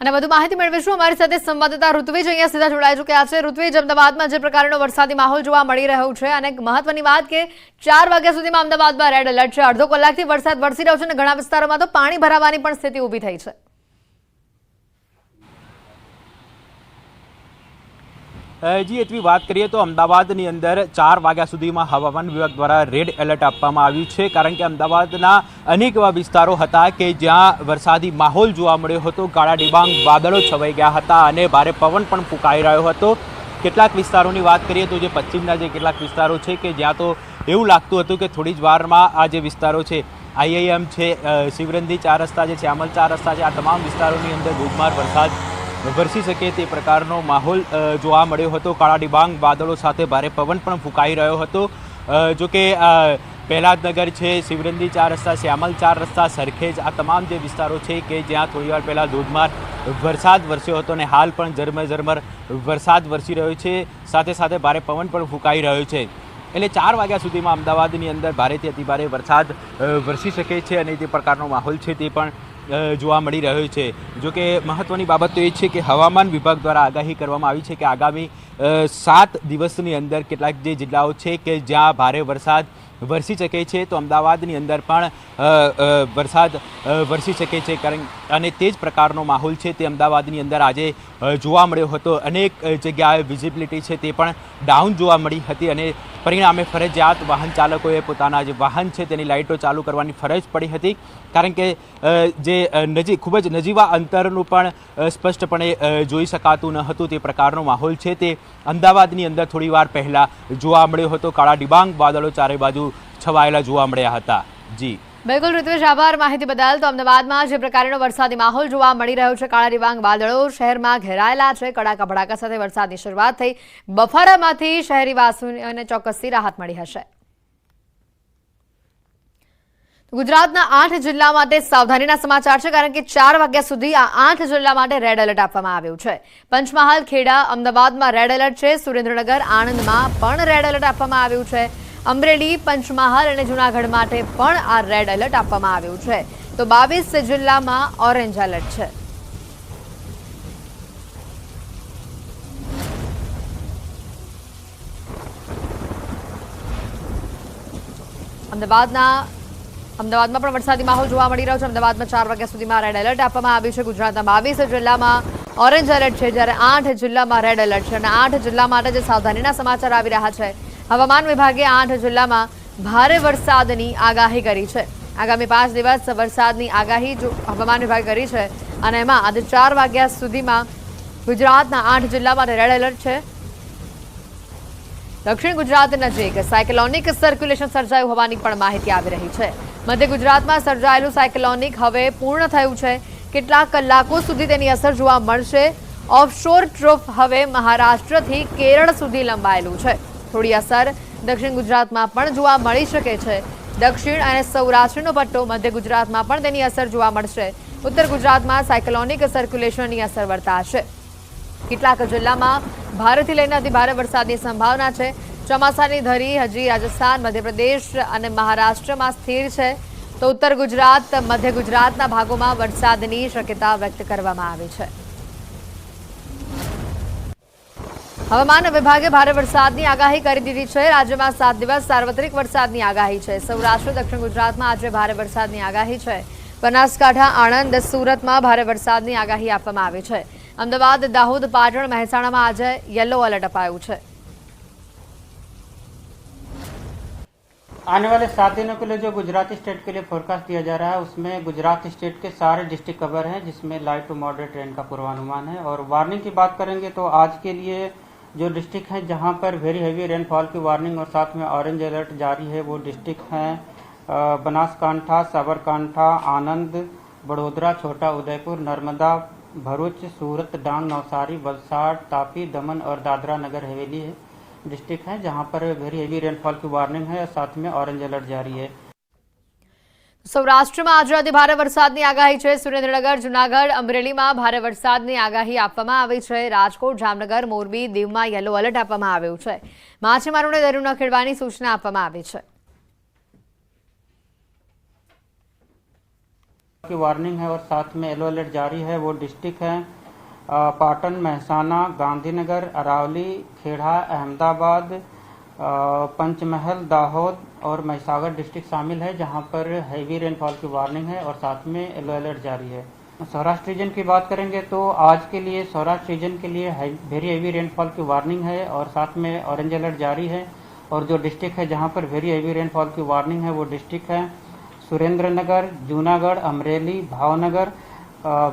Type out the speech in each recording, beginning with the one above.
અને વધુ માહિતી મેળવીશું અમારી સાથે સંવાદદાતા ઋત્વિજ અહીંયા સીધા જોડાઈ ચૂક્યા છે। ઋત્વિજ, અમદાવાદમાં જે પ્રકારનો વરસાદી માહોલ જોવા મળી રહ્યો છે અને મહત્વની વાત કે 4 વાગ્યા સુધીમાં અમદાવાદમાં રેડ એલર્ટ છે। અડધો કલાકથી વરસાદ વરસી રહ્યો છે અને ઘણા વિસ્તારોમાં તો પાણી ભરાવાની પણ સ્થિતિ ઊભી થઈ છે। જી એટલી વાત કરીએ તો અમદાવાદની અંદર 4 વાગ્યા સુધીમાં હવામાન વિભાગ દ્વારા રેડ એલર્ટ આપવામાં આવ્યું છે, કારણ કે અમદાવાદના અનેક એવા વિસ્તારો હતા કે જ્યાં વરસાદી માહોલ જોવા મળ્યો હતો। કાળા ડિબાંગ વાદળો છવાઈ ગયા હતા અને ભારે પવન પણ ફૂંકાઈ રહ્યો હતો। કેટલાક વિસ્તારોની વાત કરીએ તો જે પશ્ચિમના જે કેટલાક વિસ્તારો છે કે જ્યાં તો એવું લાગતું હતું કે થોડી જ વારમાં આ જે વિસ્તારો છે, IIM છે, શિવરંધી 4 રસ્તા છે, શ્યામલ 4 રસ્તા છે, આ તમામ વિસ્તારોની અંદર ધોધમાર વરસાદ વરસી શકે તે પ્રકારનો માહોલ જોવા મળ્યો હતો। કાળા ડિબાંગ વાદળો સાથે ભારે પવન પણ ફૂંકાઈ રહ્યો હતો। જો કે પહેલાદનગર છે, શિવરંધી 4 રસ્તા, શ્યામલ 4 રસ્તા, સરખેજ, આ તમામ જે વિસ્તારો છે કે જ્યાં થોડીવાર પહેલાં ધોધમાર વરસાદ વરસ્યો હતો અને હાલ પણ ઝરમર વરસાદ વરસી રહ્યો છે, સાથે સાથે ભારે પવન પણ ફૂંકાઈ રહ્યો છે। એટલે 4 વાગ્યા સુધીમાં અમદાવાદની અંદર ભારેથી અતિભારે વરસાદ વરસી શકે છે અને તે પ્રકારનો માહોલ છે તે પણ જોવા મળી રહ્યો છે। જો કે મહત્વની બાબત તો એ છે કે હવામાન વિભાગ દ્વારા આગાહી કરવામાં આવી છે કે આગામી 7 દિવસની અંદર કેટલાક જે જિલ્લાઓ છે કે જ્યાં ભારે વરસાદ વરસી શકે છે, તો અમદાવાદની અંદર પણ વરસાદ વરસી શકે છે, અને તે જ પ્રકારનો માહોલ છે તે અમદાવાદની અંદર આજે જોવા મળ્યો હતો। અનેક જગ્યાએ વિઝિબિલિટી છે તે પણ ડાઉન જોવા મળી હતી અને પરિણામે ફરજિયાત વાહન ચાલકોએ પોતાના જે વાહન છે તેની લાઇટો ચાલુ કરવાની ફરજ પડી હતી, કારણ કે જે ખૂબ જ નજીવા અંતરનું પણ સ્પષ્ટપણે જોઈ શકાતું ન હતું તે પ્રકારનો માહોલ છે તે અમદાવાદની અંદર થોડી વાર પહેલાં જોવા મળ્યો હતો। કાળા ડિબાંગ વાદળો ચારે બાજુ છવાયેલા જોવા મળ્યા હતા। જી બિલકુલ ઋત્વિજ, આભાર માહિતી બદલ। તો અમદાવાદમાં જે પ્રકારનો વરસાદી માહોલ જોવા મળી રહ્યો છે, કાળા ડિબાંગ વાદળો શહેરમાં ઘેરાયેલા છે, કડાકા ભડાકા સાથે વરસાદની શરૂઆત થઈ, બફારામાંથી શહેરીવાસીઓને ચોક્કસથી રાહત મળી હશે। ગુજરાતના 8 જિલ્લા માટે સાવધાનીના સમાચાર છે, કારણ કે 4 વાગ્યા સુધી આ 8 જિલ્લા માટે રેડ એલર્ટ આપવામાં આવ્યું છે। પંચમહાલ, ખેડા, અમદાવાદમાં રેડ એલર્ટ છે, સુરેન્દ્રનગર, આણંદમાં પણ રેડ એલર્ટ આપવામાં આવ્યું છે, અમરેલી, પંચમહાલ અને જૂનાગઢ માટે પણ આ રેડ એલર્ટ આપવામાં આવ્યું છે। તો 22 જિલ્લામાં ઓરેન્જ એલર્ટ છે। અમદાવાદમાં પણ વરસાદી માહોલ જોવા મળી રહ્યો છે। અમદાવાદમાં 4 વાગ્યા સુધીમાં રેડ એલર્ટ આપવામાં આવ્યું છે। ગુજરાતના 22 જિલ્લામાં ઓરેન્જ એલર્ટ છે, જ્યારે 8 જિલ્લામાં રેડ એલર્ટ છે અને 8 જિલ્લા માટે જે સાવધાનીના સમાચાર આવી રહ્યા છે, હવામાન વિભાગે 8 જિલ્લામાં ભારે વરસાદની આગાહી કરી છે। આગામી 5 દિવસ વરસાદની આગાહી હવામાન વિભાગે કરી છે અને એમાં આજે 4 વાગ્યા સુધીમાં ગુજરાતના 8 જિલ્લા માટે રેડ એલર્ટ છે। દક્ષિણ ગુજરાત નજીક સાયક્લોનિક સર્ક્યુલેશન સર્જાયું હોવાની પણ માહિતી આવી રહી છે। મધ્ય ગુજરાતમાં સર્જાયેલું સાયક્લોનિક હવે પૂર્ણ થયું છે, કેટલાક કલાકો સુધી તેની અસર જોવા મળશે। ઓફશોર ટ્રફ હવે મહારાષ્ટ્રથી કેરળ સુધી લંબાયેલું છે, થોડી અસર દક્ષિણ ગુજરાતમાં પણ જોવા મળી શકે છે। દક્ષિણ અને સૌરાષ્ટ્રનો પટ્ટો મધ્ય ગુજરાતમાં પણ તેની અસર જોવા મળશે। ઉત્તર ગુજરાતમાં સાયક્લોનિક સર્ક્યુલેશનની અસર વર્તાશે। કેટલાક જિલ્લામાં ભારેથી લઈને અતિભારે વરસાદની સંભાવના છે। ચોમાસાની ધરી હજી રાજસ્થાન, મધ્યપ્રદેશ અને મહારાષ્ટ્રમાં સ્થિર છે, તો ઉત્તર ગુજરાત, મધ્ય ગુજરાતના ભાગોમાં વરસાદની શક્યતા વ્યક્ત કરવામાં આવી છે। હવામાન વિભાગે ભારે વરસાદની આગાહી કરી દીધી છે। રાજ્યમાં 7 દિવસ સાર્વત્રિક વરસાદની આગાહી છે। સૌરાષ્ટ્ર, દક્ષિણ ગુજરાતમાં આજે ભારે વરસાદની આગાહી છે। બનાસકાંઠા, આણંદ, સુરતમાં ભારે વરસાદની આગાહી આપવામાં આવી છે। અમદાવાદ, દાહોદ, પાટણ, મહેસાણામાં આજે યલો એલર્ટ અપાયું છે। आने वाले 7 दिनों के लिए जो गुजरात स्टेट के लिए फोरकास्ट दिया जा रहा है, उसमें गुजरात स्टेट के सारे डिस्ट्रिक्ट कवर हैं, जिसमें लाइट टू मॉडरेट रेन का पूर्वानुमान है। और वार्निंग की बात करेंगे तो आज के लिए जो डिस्ट्रिक्ट हैं जहां पर वेरी हैवी रेनफॉल की वार्निंग और साथ में ऑरेंज अलर्ट जारी है, वो डिस्ट्रिक्ट हैं बनासकांठा, साबरकांठा, आनंद, बड़ोदरा, छोटा उदयपुर, नर्मदा, भरूच, सूरत, डांग, नवसारी, वलसाड़, तापी, दमन और दादरा नगर हवेली है डिस्ट्रिक्ट हैं जहां पर वेरी हेवी रेनफॉल की वार्निंग है और साथ में ऑरेंज अलर्ट जारी है। સૌરાષ્ટ્રમાં આજે અતિભારે વરસાદની આગાહી છે। સુરેન્દ્રનગર, જૂનાગઢ, અમરેલીમાં ભારે વરસાદની આગાહી આપવામાં આવી છે। રાજકોટ, જામનગર, મોરબી, દીવમાં યલો એલર્ટ આપવામાં આવ્યું છે। માછીમારોને દરિયો ન ખેડવાની સૂચના આપવામાં આવી છે। की वार्निंग है और साथ में येलो अलर्ट जारी है। वो डिस्ट्रिक्ट है पाटन, महसाना, गांधीनगर, अरावली, खेड़ा, अहमदाबाद, पंचमहल, दाहोद और महिसागर डिस्ट्रिक्ट शामिल है, जहां पर हैवी रेनफॉल की वार्निंग है और साथ में येलो अलर्ट जारी है। सौराष्ट्र रीजन की बात करेंगे तो आज के लिए सौराष्ट्र रीजन के लिए वेरी हैवी रेनफॉल की वार्निंग है और साथ में ऑरेंज अलर्ट जारी है। और जो डिस्ट्रिक्ट है जहां पर वेरी हैवी रेनफॉल की वार्निंग है वो डिस्ट्रिक्ट है सुरेंद्रनगर, जूनागढ़, अमरेली, भावनगर,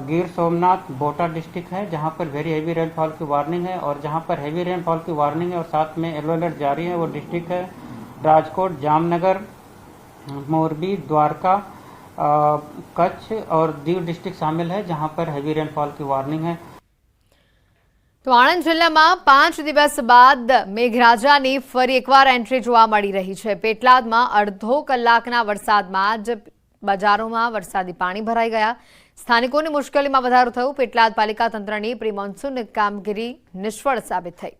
गिर सोमनाथ, बोटा डिस्ट्रिक्ट है, जहां पर वेरी हैवी रेनफॉल की वार्निंग है। और जहां पर हैवी रेनफॉल की वार्निंग है और साथ में येलो अलर्ट जारी है वो डिस्ट्रिक्ट है राजकोट, जामनगर, मोरबी, द्वारका, कच्छ और दीव डिस्ट्रिक्ट शामिल है, जहां पर हैवी रेनफॉल की वार्निंग है। તો આણંદ જિલ્લામાં 5 દિવસ બાદ મેઘરાજાની ફરી એકવાર એન્ટ્રી જોવા મળી રહી છે। પેટલાદમાં અડધો કલાકના વરસાદમાં જ બજારોમાં વરસાદી પાણી ભરાઈ ગયા। સ્થાનિકોની મુશ્કેલીમાં વધારો થયો। પેટલાદ પાલિકા તંત્રની પ્રી મોન્સૂન કામગીરી નિષ્ફળ સાબિત થઈ।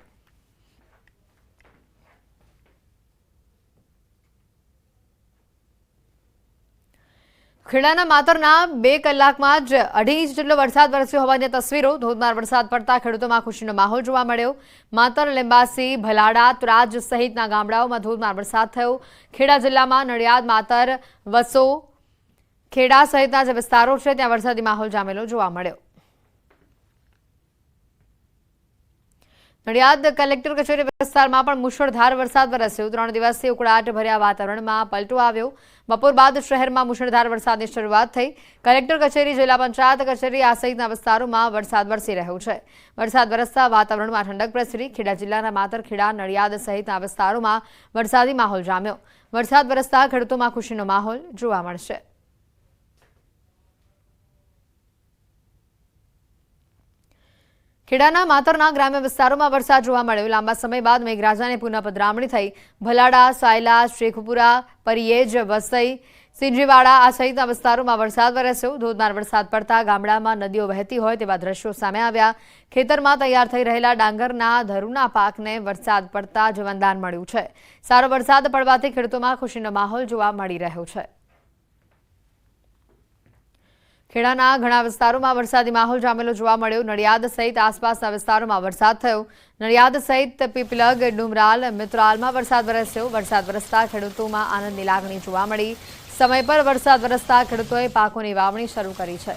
ખેડાના માતરના 2 કલાકમાં જ 2.5 ઇંચ જેટલો વરસાદ વરસ્યો હોવાની તસવીરો। ધોધમાર વરસાદ પડતા ખેડૂતોમાં ખુશીનો માહોલ જોવા મળ્યો। માતર, લીંબાસી, ભલાડા, ત્રાજ સહિતના ગામડાઓમાં ધોધમાર વરસાદ થયો। ખેડા જિલ્લામાં નડિયાદ, માતર, વસો, ખેડા સહિતના જે વિસ્તારો છે ત્યાં વરસાદી માહોલ જામેલો જોવા મળ્યો। નડિયાદ કલેક્ટર કચેરી વિસ્તારમાં પણ મુશળધાર વરસાદ વરસ્યો। 3 દિવસથી ઉકળાટ ભર્યા વાતાવરણમાં પલટો આવ્યો। બપોર બાદ શહેરમાં મુશળધાર વરસાદની શરૂઆત થઈ। કલેક્ટર કચેરી, જિલ્લા પંચાયત કચેરી આ સહિતના વિસ્તારોમાં વરસાદ વરસી રહ્યો છે। વરસાદ વરસતા વાતાવરણમાં ઠંડક પ્રસરી। ખેડા જિલ્લાના માતર, ખેડા, નડિયાદ સહિતના વિસ્તારોમાં વરસાદી માહોલ જામ્યો। વરસાદ વરસતા ખેડૂતોમાં ખુશીનો માહોલ જોવા મળશે। ખેડાના માતરના ગ્રામ્ય વિસ્તારોમાં વરસાદ જોવા મળ્યો। લાંબા સમય બાદ મેઘરાજાની પુનઃ પધરામણી થઈ। ભલાડા, સાયલા, શેખપુરા, પરિયેજ, વસઈ, સિંજીવાડા આ સહિતના વિસ્તારોમાં વરસાદ વરસ્યો। ધોધમાર વરસાદ પડતા ગામડામાં નદીઓ વહેતી હોય તેવા દ્રશ્યો સામે આવ્યા। ખેતરમાં તૈયાર થઈ રહેલા ડાંગરના ધરુના પાકને વરસાદ પડતા જીવનદાન મળ્યું છે। સારો વરસાદ પડવાથી ખેડૂતોમાં ખુશીનો માહોલ જોવા મળી રહ્યો છે। ખેડાના ઘણા વિસ્તારોમાં વરસાદી માહોલ જામેલો જોવા મળ્યો। નડિયાદ સહિત આસપાસના વિસ્તારોમાં વરસાદ થયો। નડિયાદ સહિત પીપલગ, ડુમરાલ, મિત્રાલમાં વરસાદ વરસ્યો। વરસાદ વરસતા ખેડૂતોમાં આનંદની લાગણી જોવા મળી। સમય પર વરસાદ વરસતા ખેડૂતોએ પાકોની વાવણી શરૂ કરી છે।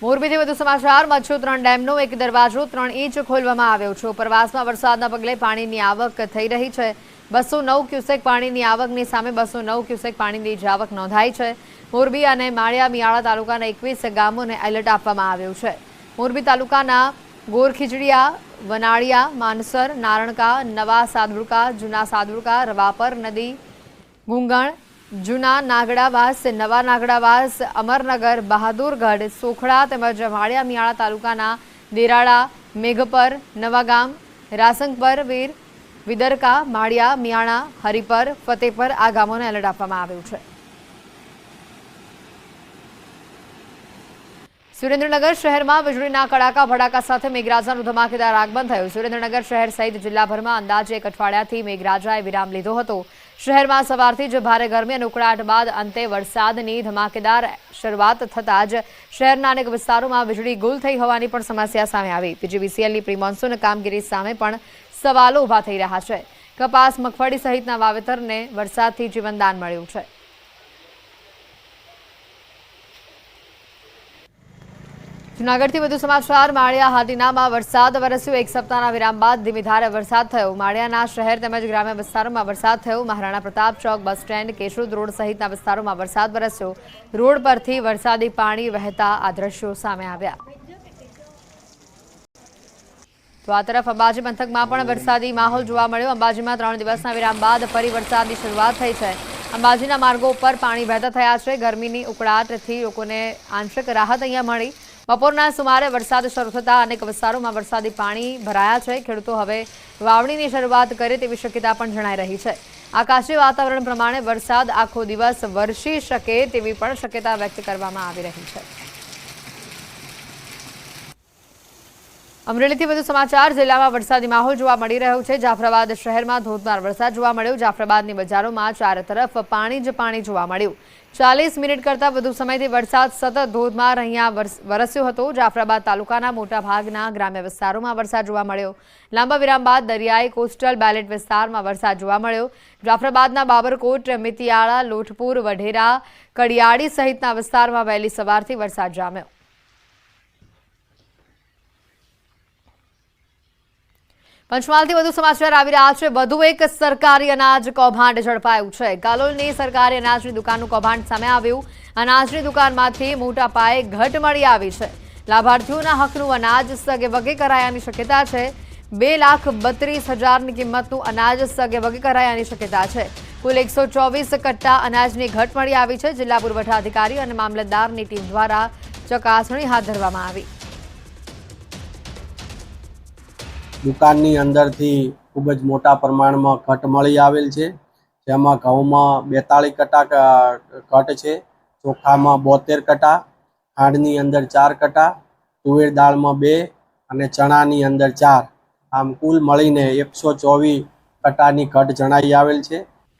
મોરબીથી વધુ સમાચાર। મચ્છુ 3 ડેમનો 1 દરવાજો 3 ઇંચ ખોલવામાં આવ્યો છે। ઉપરવાસમાં વરસાદના પગલે પાણીની આવક થઈ રહી છે। 209 ક્યુસેક પાણીની આવકની સામે 209 ક્યુસેક પાણીની જ આવક નોંધાઈ છે। મોરબી અને માળિયા મિયાળા તાલુકાના 21 ગામોને એલર્ટ આપવામાં આવ્યું છે। મોરબી તાલુકાના ગોરખીજડીયા, વનાળિયા, માનસર, નારણકા, નવા સાદુરકા, જૂના સાદુરકા, રવાપર નદી, ગુંગણ, જૂના નાગડાવાસ, નવા નાગડાવાસ, અમરનગર, બહાદુરગઢ, સોખડા તેમજ માળિયા મિયાળા તાલુકાના દેરાળા, મેઘપર, નવાગામ, રાસંગપર, વીર, વિદરકા, માળિયા, મિયાણા, હરિપર, ફતેપર આ ગામોને એલર્ટ આપવામાં આવ્યું છે। સુરેન્દ્રનગર શહેરમાં વીજળીના કડાકા ભડાકા સાથે મેઘરાજાનું ધમાકેદાર આગમન થયું। સુરેન્દ્રનગર શહેર સહિત જિલ્લાભરમાં અંદાજે 1 અઠવાડિયાથી મેઘરાજાએ વિરામ લીધો હતો। શહેરમાં સવારથી જ ભારે ગરમી અને ઉકળાટ બાદ અંતે વરસાદની ધમાકેદાર શરૂઆત થતાં જ શહેરના અનેક વિસ્તારોમાં વીજળી ગુલ થઈ હોવાની પણ સમસ્યા સામે આવી। પીજીવીસીએલની પ્રી મોન્સૂન કામગીરી સામે પણ સવાલો ઉભા થઈ રહ્યા છે। કપાસ, મગફળી સહિતના વાવેતરને વરસાદથી જીવનદાન મળ્યું છે। જૂનાગઢથી વધુ સમાચાર। માળિયા હાટીનામાં વરસાદ વરસ્યો। 1 સપ્તાહના વિરામ બાદ ધીમી ધારે વરસાદ થયો। માળિયાના શહેર તેમજ ગ્રામ્ય વિસ્તારોમાં વરસાદ થયો। મહારાણા પ્રતાપ ચોક, બસ સ્ટેન્ડ, કેશોદ રોડ સહિતના વિસ્તારોમાં વરસાદ વરસ્યો। રોડ પરથી વરસાદી પાણી વહેતા આ દ્રશ્યો સામે આવ્યા। તો આ તરફ અંબાજી પંથકમાં પણ વરસાદી માહોલ જોવા મળ્યો। અંબાજીમાં 3 દિવસના વિરામ બાદ ફરી વરસાદની શરૂઆત થઈ છે। અંબાજીના માર્ગો ઉપર પાણી વહેતા થયા છે। ગરમીની ઉકળાટથી લોકોને આંશિક રાહત અહીંયા મળી। બપોરના સુમારે વરસાદ શરૂ થતા અનેક વિસ્તારોમાં વરસાદી પાણી ભરાયા છે। ખેડૂતો હવે વાવણીની શરૂઆત કરે તેવી શક્યતા પણ જણાઈ રહી છે। આકાશી વાતાવરણ પ્રમાણે વરસાદ આખો દિવસ વરસી શકે તેવી પણ શક્યતા વ્યક્ત કરવામાં આવી રહી છે। અમરેલીથી વધુ સમાચાર. જિલ્લામાં વરસાદી માહોલ જોવા મળી રહ્યો છે. જાફરાબાદ શહેરમાં ધોધમાર વરસાદ જોવા મળ્યો. જાફરાબાદની બજારોમાં ચારે તરફ પાણી જ પાણી જોવા મળ્યું. 40 મિનિટ કરતાં વધુ સમયથી વરસાદ સતત ધોધમાર અહીંયા વરસ્યો હતો. જાફરાબાદ તાલુકાના મોટા ભાગના ગ્રામ્ય વિસ્તારોમાં વરસાદ જોવા મળ્યો. લાંબા વિરામ બાદ દરિયાઈ કોસ્ટલ બેલેટ વિસ્તારમાં વરસાદ જોવા મળ્યો. જાફરાબાદના બાબરકોટ, મિતિયાળા, લોટપુર, વઢેરા, કડિયાળી સહિતના વિસ્તારમાં વહેલી સવારથી વરસાદ જામ્યો. પંચમહાલથી વધુ સમાચાર આવી રહ્યા છે. વધુ એક સરકારી અનાજ કૌભાંડ ઝડપાયું છે. કાલોલની સરકારી અનાજની દુકાનનું કૌભાંડ સામે આવ્યું. અનાજની દુકાનમાંથી મોટા પાયે ઘટ મળી આવી છે. લાભાર્થીઓના હકનું અનાજ સગેવગે કરાયાની શક્યતા છે. 2,32,000ની કિંમતનું અનાજ સગેવગે કરાયાની શક્યતા છે. કુલ 124 કટ્ટા અનાજની ઘટ મળી આવી છે. જિલ્લા પુરવઠા અધિકારી અને મામલતદારની ટીમ દ્વારા ચકાસણી હાથ ધરવામાં આવી. દુકાનની અંદરથી ખૂબ જ મોટા પ્રમાણમાં ઘટ મળી આવેલ છે. જેમાં ઘઉંમાં 42 કટ્ટા ઘટ છે, ચોખામાં 72 કટ્ટા, ખાંડની અંદર 4 કટ્ટા, તુવેર દાળમાં 2 અને ચણાની અંદર 4, આમ કુલ મળીને 124 કટ્ટાની ઘટ જણાઈ આવેલ છે.